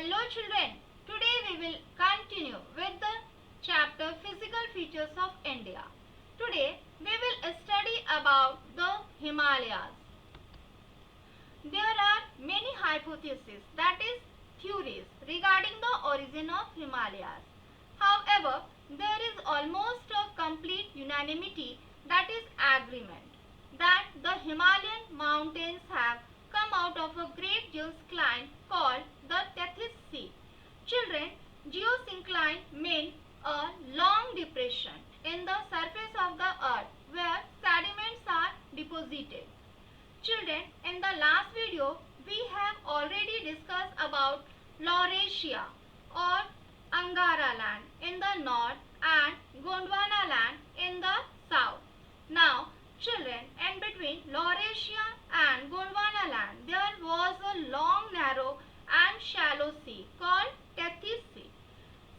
Hello children, today we will continue with the chapter Physical Features of India. Today we will study about the Himalayas. There are many hypotheses, that is theories, regarding the origin of Himalayas. However, there is almost a complete unanimity, that is agreement, that the Himalayan mountains have come out of a great geosyncline called the Tethys Sea. Children, geosyncline means a long depression in the surface of the earth where sediments are deposited. Children, in the last video, we have already discussed about Laurasia or Angara land in the north and Gondwana land in the south. Now, children, in between Laurasia and Gondwana land, there was a long, narrow and shallow sea called Tethys Sea.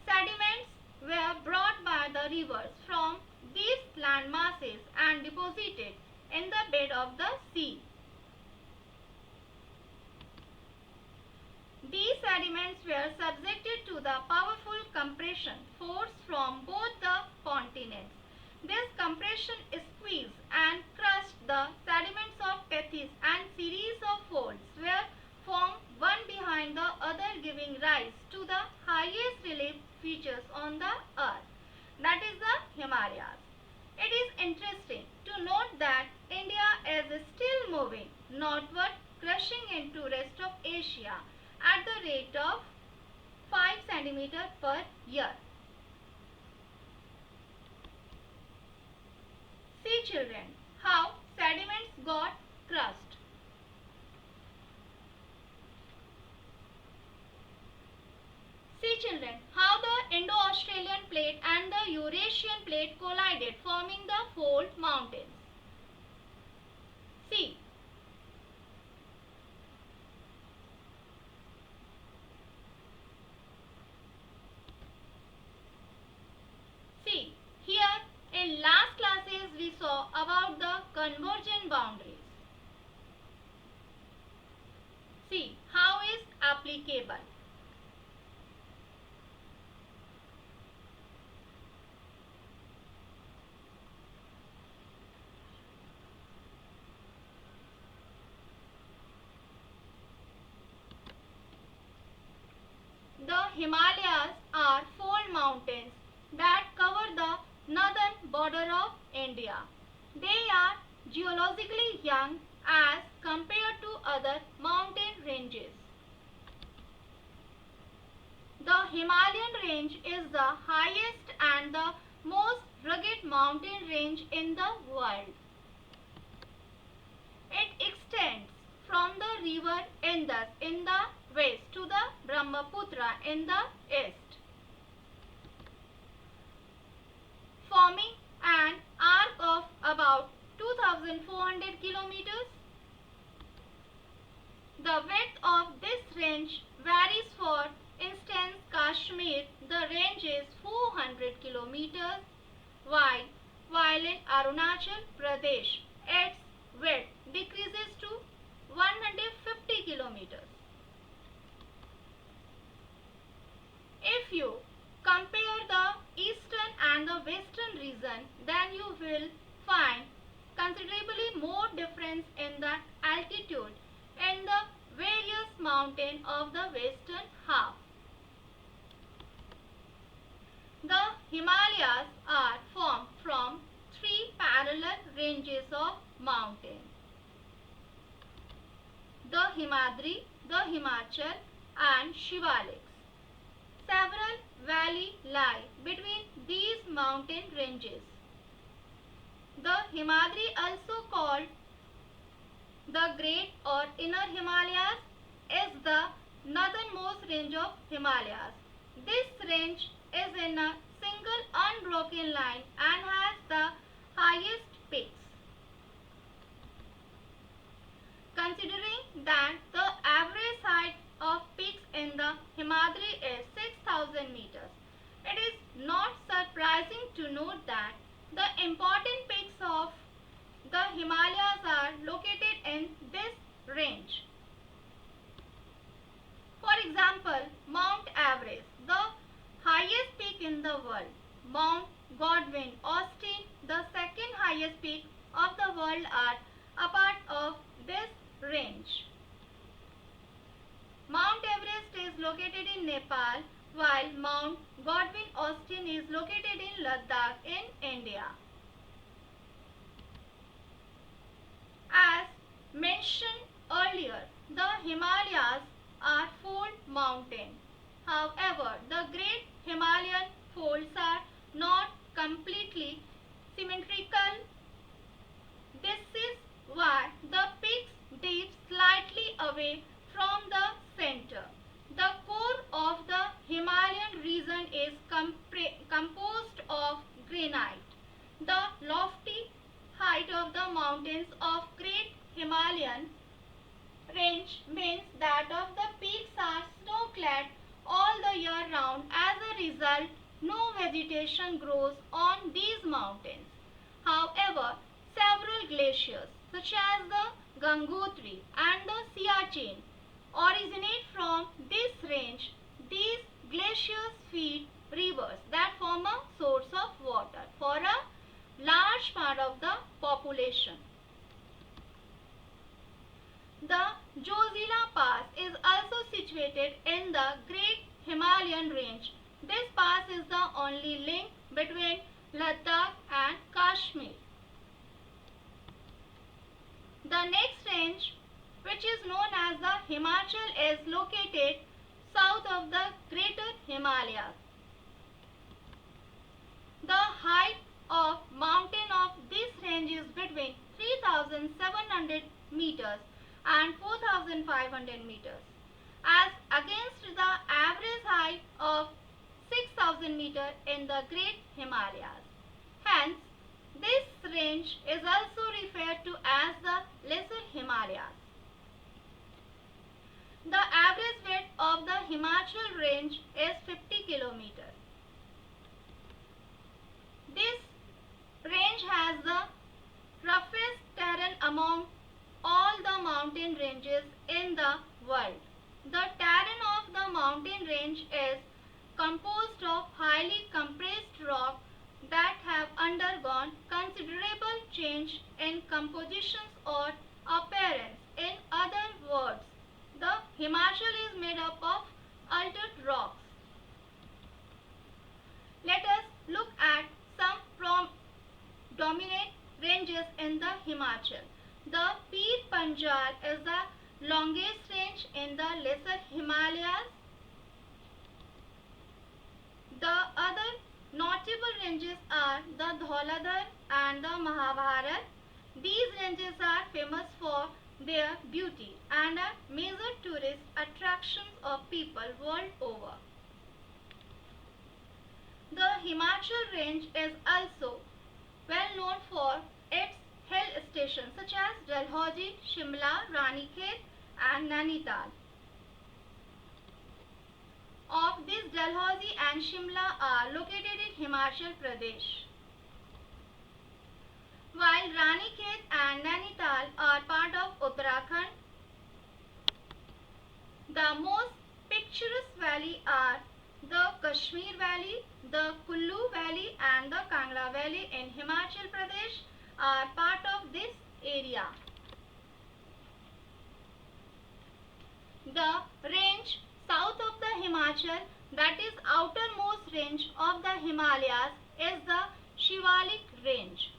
Sediments were brought by the rivers from these land masses and deposited in the bed of the sea. These sediments were subjected to the powerful compression force from both the continents. This compression squeezed and crushed the sediments of Tethys, and series of folds were formed one behind the other, giving rise to the highest relief features on the earth, that is the Himalayas. It is interesting to note that India is still moving northward, crushing into rest of Asia at the rate of 5 cm per year. See children, how sediments got crushed. See children, how the Indo-Australian plate and the Eurasian plate collided, forming the fold mountains. See. See, here in last classes we saw about the convergent boundaries. See, how is applicable. The Himalayas are fold mountains that cover the northern border of India. They are geologically young as compared to other mountain ranges. The Himalayan range is the highest and the most rugged mountain range in the world. It extends from the river Indus in the west to the Brahmaputra in the east, forming an arc of about 2,400 kilometers. The width of this range varies. For instance, Kashmir, the range is 400 kilometers wide, while in Arunachal Pradesh, its width decreases to 150 kilometers. If you compare the eastern and the western region, then you will find considerably more difference in the altitude in the various mountains of the western half. The Himalayas are formed from three parallel ranges of mountains: the Himadri, the Himachal and Shivaliks. Several valleys lie between these mountain ranges. The Himadri, also called the Great or Inner Himalayas, is the northernmost range of Himalayas. This range is in a single unbroken line and has the highest peaks. Considering that the average height of peaks in the Himadri is 6,000 meters, it is not surprising to note that the important peaks of the Himalayas are located in this range. For example, Mount Everest, the highest peak in the world. Mount Godwin Austen, the second highest peak of the world, are a part of this range. Mount Everest is located in Nepal, while Mount Godwin Austen is located in Ladakh in India. As mentioned earlier, the Himalayas are fold mountains. However, the Great Himalayan folds are not completely symmetrical. This is why the peaks dip slightly away from the center. The core of the Himalayan region is composed of granite. The lofty height of the mountains of Great Himalayan range means that of the peaks are snow-clad all the year round. As a result, no vegetation grows on these mountains. However, several glaciers such as the Gangotri and the Siachen originate from this range. These glaciers feed rivers that form a source of water for a large part of the population. The Jozila Pass is also situated in the Great Himalayan range. This pass is the only link between Ladakh and Kashmir. The next range, which is known as the Himachal, is located south of the Greater Himalayas. The height of mountain of this range is between 3,700 meters and 4,500 meters, as against the average height of 6,000 meters in the Great Himalayas. Hence, this range is also referred to as the Lesser Himalayas. The average width of the Himachal range is 50 kilometers. This range has the roughest terrain among all the mountain ranges in the world. The terrain of the mountain range is composed of highly compressed rock that have undergone considerable change in compositions or appearance. In other words, the Himachal is made up of altered rocks. Let us look at some dominant ranges in the Himachal. The Pir Panjal is the longest range in the Lesser Himalayas. The other notable ranges are the Dhauladhar and the Mahabharat. These ranges are famous for their beauty and are major tourist attractions of people world over. The Himachal range is also well known for its hill stations such as Dalhousie, Shimla, Ranikhet and Nainital. Of these, Dalhousie and Shimla are located in Himachal Pradesh, while Ranikhet and Nainital are part of Uttarakhand. The most picturesque valleys are the Kashmir Valley, the Kullu Valley and the Kangla Valley in Himachal Pradesh are part of this area. The range south of the Himachal, that is outermost range of the Himalayas, is the Shivalik range.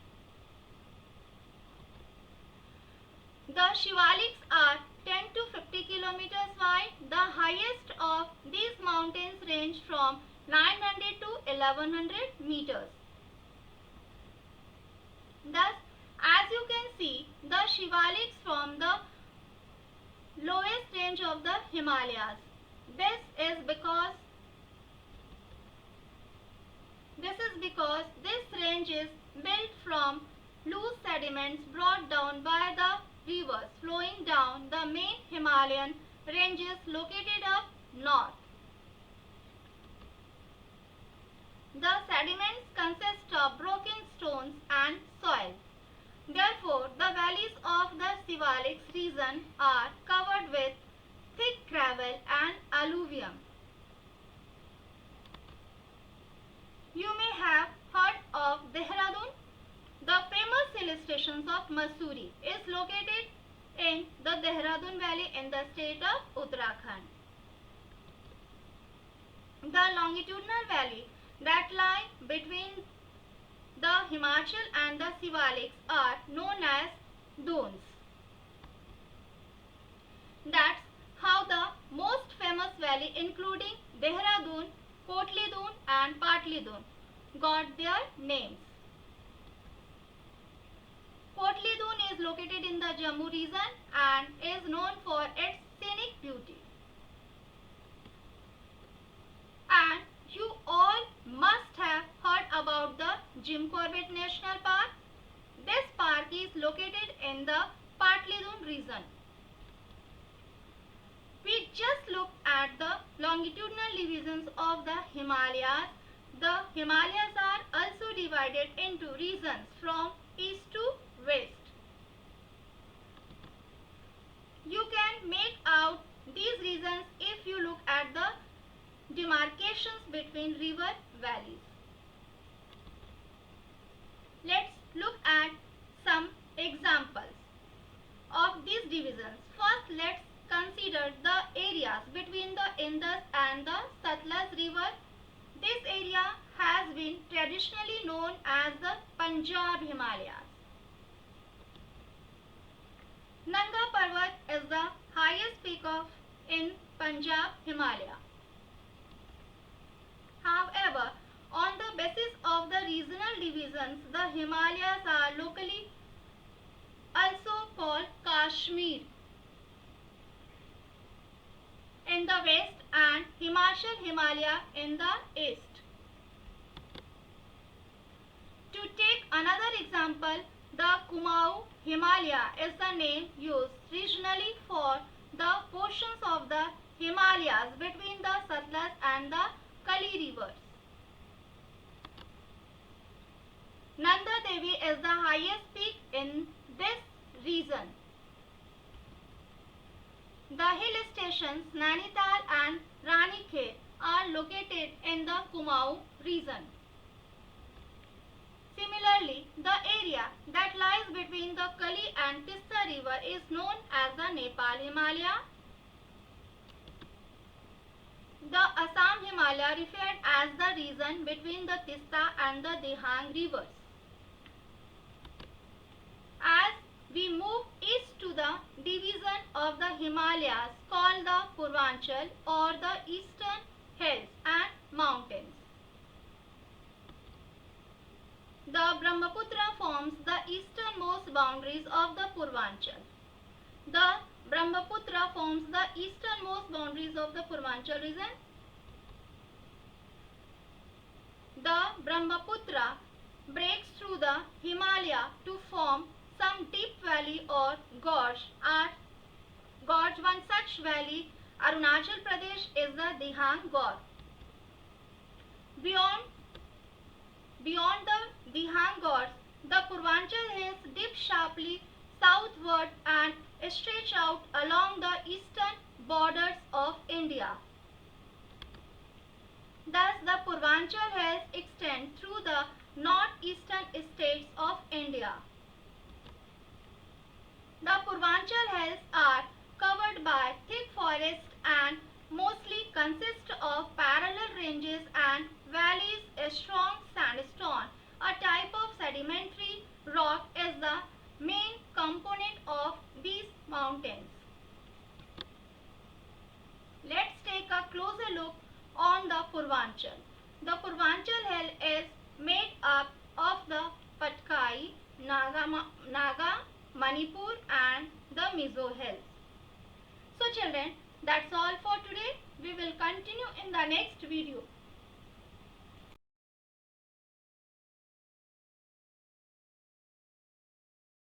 The Shivaliks are 10 to 50 kilometers wide. The highest of these mountains range from 900 to 1100 meters. Thus, as you can see, the Shivaliks form the lowest range of the Himalayas. This is because this range is built from loose sediments brought down by the rivers flowing down the main Himalayan ranges located up north. The sediments consist of broken stones and soil. Therefore, the valleys of the Shivaliks region are covered with thick gravel and alluvium. hill stations of Mussoorie is located in the Dehradun Valley in the state of Uttarakhand. The longitudinal valley that lie between the Himachal and the Shivaliks are known as Dons. That's how the most famous valley, including Dehradun, Kotli Don and Patli Don, got their names. Kotli Don is located in the Jammu region and is known for its scenic beauty. And you all must have heard about the Jim Corbett National Park. This park is located in the Patli Don region. We just looked at the longitudinal divisions of the Himalayas. The Himalayas are also divided into regions from east to west. You can make out these regions if you look at the demarcations between river valleys. Let's look at some examples of these divisions. First, let's consider the areas between the Indus and the Satluj river. This area has been traditionally known as the Punjab Himalayas. Nanga Parvat is the highest peak in Punjab Himalaya. However, on the basis of the regional divisions, the Himalayas are locally also called Kashmir in the west and Himachal Himalaya in the east. To take another example, the Kumaon Himalaya is the name used regionally for the portions of the Himalayas between the Satluj and the Kali rivers. Nanda Devi is the highest peak in this region. The hill stations Nainital and Ranikhet are located in the Kumaon region. Similarly, the area that lies between the Kali and Tista river is known as the Nepal Himalaya. The Assam Himalaya referred as the region between the Tista and the Dihang rivers. As we move east to the division of the Himalayas called the Purvanchal or the eastern hills and mountains. The Brahmaputra forms the easternmost boundaries of the Purvanchal. The Brahmaputra forms the easternmost boundaries of the Purvanchal region. The Brahmaputra breaks through the Himalaya to form some deep valley or gorge. One such valley, Arunachal Pradesh, is the Dihang Gorge. Beyond the Dihang Gorge, the Purvanchal hills dip sharply southward and stretch out along the eastern borders of India. Thus, the Purvanchal hills extend through the northeastern states of India. The Purvanchal hills are covered by thick forests and mostly consist of parallel ranges and valleys. A strong sandstone, a type of sedimentary rock, is the main component of these mountains. Let's take a closer look on the Purvanchal. The Purvanchal hill is made up of the Patkai, Naga, Manipur and the Mizo hills. So children, that's all for today. We will continue in the next video.